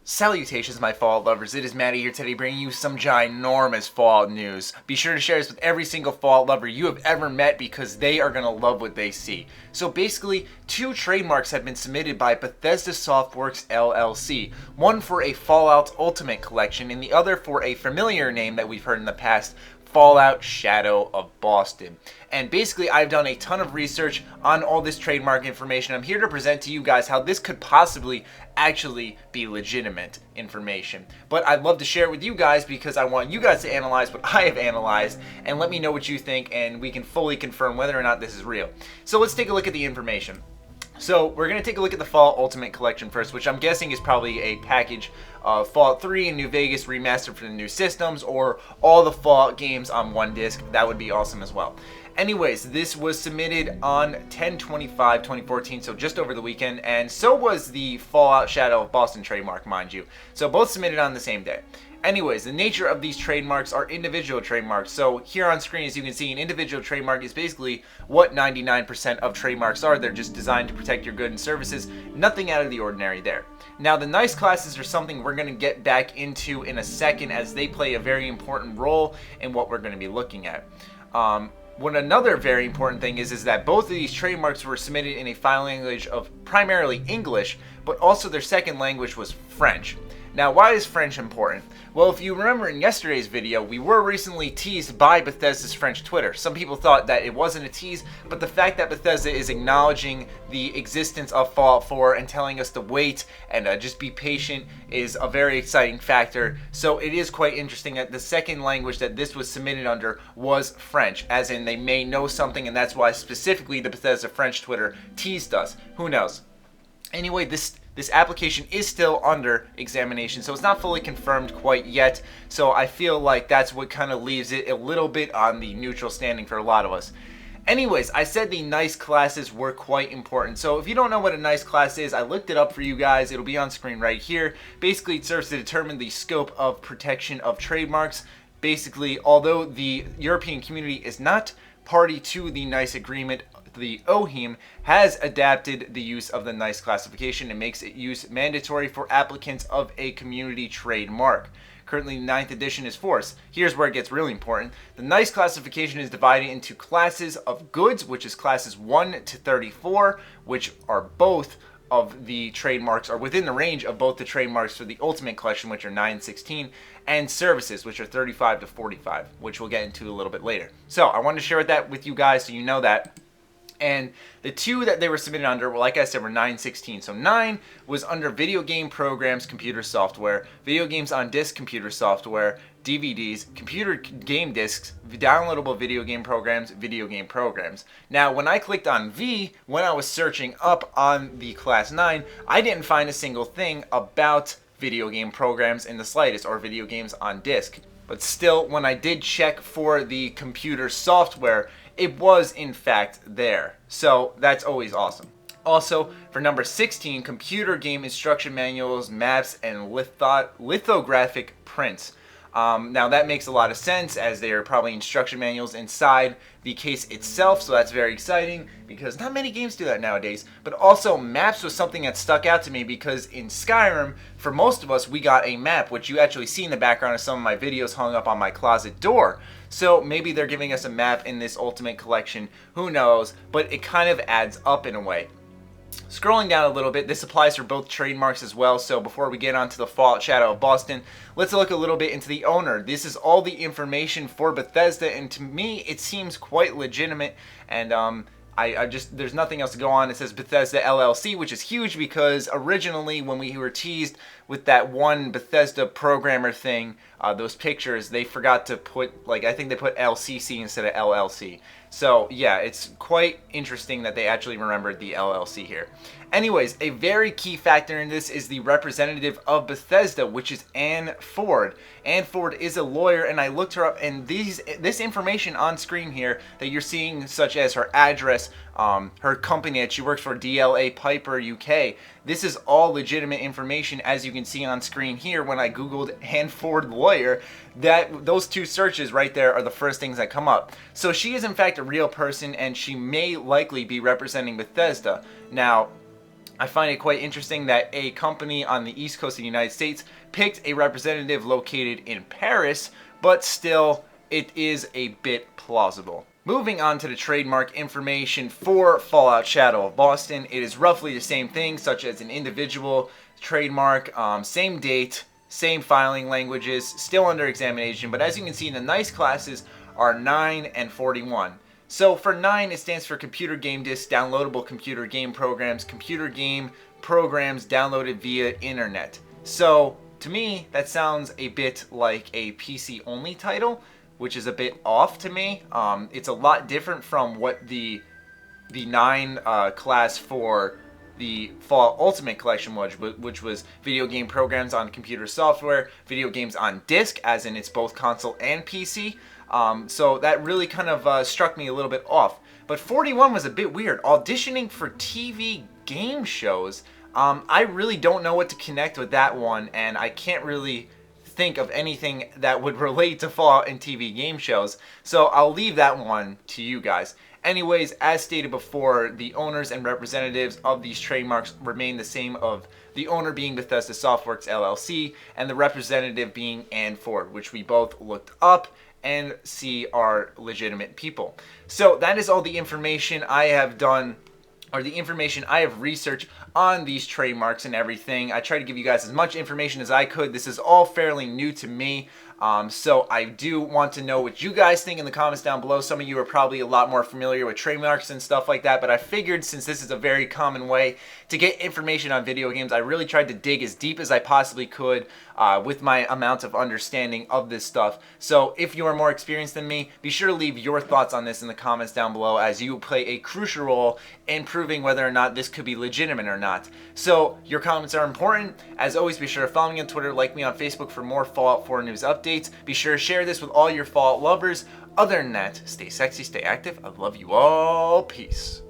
Salutations, my Fallout lovers. It is Matty here today bringing you some ginormous Fallout news. Be sure to share this with every single Fallout lover you have ever met because they are going to love what they see. So basically, two trademarks have been submitted by Bethesda Softworks LLC. One for a Fallout Ultimate Collection and the other for a familiar name that we've heard in the past, Fallout Shadow of Boston. And basically, I've done a ton of research on all this trademark information. I'm here to present to you guys how this could possibly actually be legitimate information. But I'd love to share it with you guys because I want you guys to analyze what I have analyzed and let me know what you think, and we can fully confirm whether or not this is real. So let's take a look at the information. So we're going to take a look at the Fallout Ultimate Collection first, which I'm guessing is probably a package of Fallout 3 and New Vegas remastered for the new systems, or all the Fallout games on one disc. That would be awesome as well. Anyways, this was submitted on 10/25/2014, so just over the weekend, and so was the Fallout Shadow of Boston trademark, mind you. So both submitted on the same day. Anyways, the nature of these trademarks are individual trademarks. So here on screen, as you can see, an individual trademark is basically what 99% of trademarks are. They're just designed to protect your goods and services. Nothing out of the ordinary there. Now, the nice classes are something we're going to get back into in a second, as they play a very important role in what we're going to be looking at. Another very important thing is that both of these trademarks were submitted in a file language of primarily English, but also their second language was French. Now, why is French important? Well, if you remember in yesterday's video, we were recently teased by Bethesda's French Twitter. Some people thought that it wasn't a tease, but the fact that Bethesda is acknowledging the existence of Fallout 4 and telling us to wait and just be patient is a very exciting factor. So it is quite interesting that the second language that this was submitted under was French, as in they may know something, and that's why specifically the Bethesda French Twitter teased us. Who knows? Anyway, this application is still under examination, so it's not fully confirmed quite yet. So I feel like that's what kind of leaves it a little bit on the neutral standing for a lot of us. Anyways, I said the nice classes were quite important. So if you don't know what a nice class is, I looked it up for you guys. It'll be on screen right here. Basically, it serves to determine the scope of protection of trademarks. Basically, although the European community is not party to the NICE agreement, the OHIM has adapted the use of the NICE classification and makes it use mandatory for applicants of a community trademark. Currently, 9th edition is forced. Here's where it gets really important. The NICE classification is divided into classes of goods, which is classes 1 to 34, which are both of the trademarks, are within the range of both the trademarks for the Ultimate Collection, which are 9 and 16, and services, which are 35 to 45, which we'll get into a little bit later. So I wanted to share that with you guys so you know that. And the two that they were submitted under, well, like I said, were 9 and 16. So 9 was under video game programs, computer software, video games on disc, computer software, DVDs, computer game discs, downloadable video game programs, video game programs. Now, when I clicked on V, when I was searching up on the class 9, I didn't find a single thing about video game programs in the slightest, or video games on disc. But still, when I did check for the computer software, it was in fact there. So that's always awesome. Also, for number 16, computer game instruction manuals, maps, and lithographic prints. Now that makes a lot of sense, as they are probably instruction manuals inside the case itself, so that's very exciting because not many games do that nowadays. But also, maps was something that stuck out to me because in Skyrim, for most of us, we got a map, which you actually see in the background of some of my videos hung up on my closet door. So maybe they're giving us a map in this Ultimate Collection, who knows, but it kind of adds up in a way. Scrolling down a little bit, this applies for both trademarks as well. So before we get on to the Fallout Shadow of Boston, let's look a little bit into the owner. This is all the information for Bethesda, and to me, it seems quite legitimate. And there's nothing else to go on. It says Bethesda LLC, which is huge because originally when we were teased with that one Bethesda programmer thing, those pictures, they forgot to put, like, I think they put LCC instead of LLC. So yeah, it's quite interesting that they actually remembered the LLC here. Anyways, a very key factor in this is the representative of Bethesda, which is Ann Ford. Ann Ford is a lawyer, and I looked her up, and this information on screen here that you're seeing, such as her address, her company that she works for, DLA Piper UK, this is all legitimate information, as you can see on screen here. When I googled Ann Ford lawyer, those two searches right there are the first things that come up. So she is in fact a real person, and she may likely be representing Bethesda. Now, I find it quite interesting that a company on the East Coast of the United States picked a representative located in Paris, but still, it is a bit plausible. Moving on to the trademark information for Fallout Shadow of Boston, it is roughly the same thing, such as an individual trademark, same date, same filing languages, still under examination, but as you can see, the nice classes are 9 and 41. So for 9, it stands for computer game disc, downloadable computer game programs, computer game programs downloaded via internet. So to me, that sounds a bit like a PC only title, which is a bit off to me. It's a lot different from what the 9 class for the Fallout Ultimate Collection was, which was video game programs on computer software, video games on disc, as in it's both console and PC. So that really kind of struck me a little bit off. But 41 was a bit weird. Auditioning for TV game shows. I really don't know what to connect with that one, and I can't really think of anything that would relate to Fallout and TV game shows. So I'll leave that one to you guys. Anyways, as stated before, the owners and representatives of these trademarks remain the same, of the owner being Bethesda Softworks LLC and the representative being Ann Ford, which we both looked up and see are legitimate people. So that is all the information I have done, or the information I have researched on these trademarks and everything. I tried to give you guys as much information as I could. This is all fairly new to me. So I do want to know what you guys think in the comments down below. Some of you are probably a lot more familiar with trademarks and stuff like that, but I figured since this is a very common way to get information on video games, I really tried to dig as deep as I possibly could with my amount of understanding of this stuff. So if you are more experienced than me, be sure to leave your thoughts on this in the comments down below, as you play a crucial role in proving whether or not this could be legitimate or not. So your comments are important. As always, be sure to follow me on Twitter, like me on Facebook for more Fallout 4 news updates. Be sure to share this with all your Fallout lovers. Other than that, stay sexy, stay active. I love you all. Peace.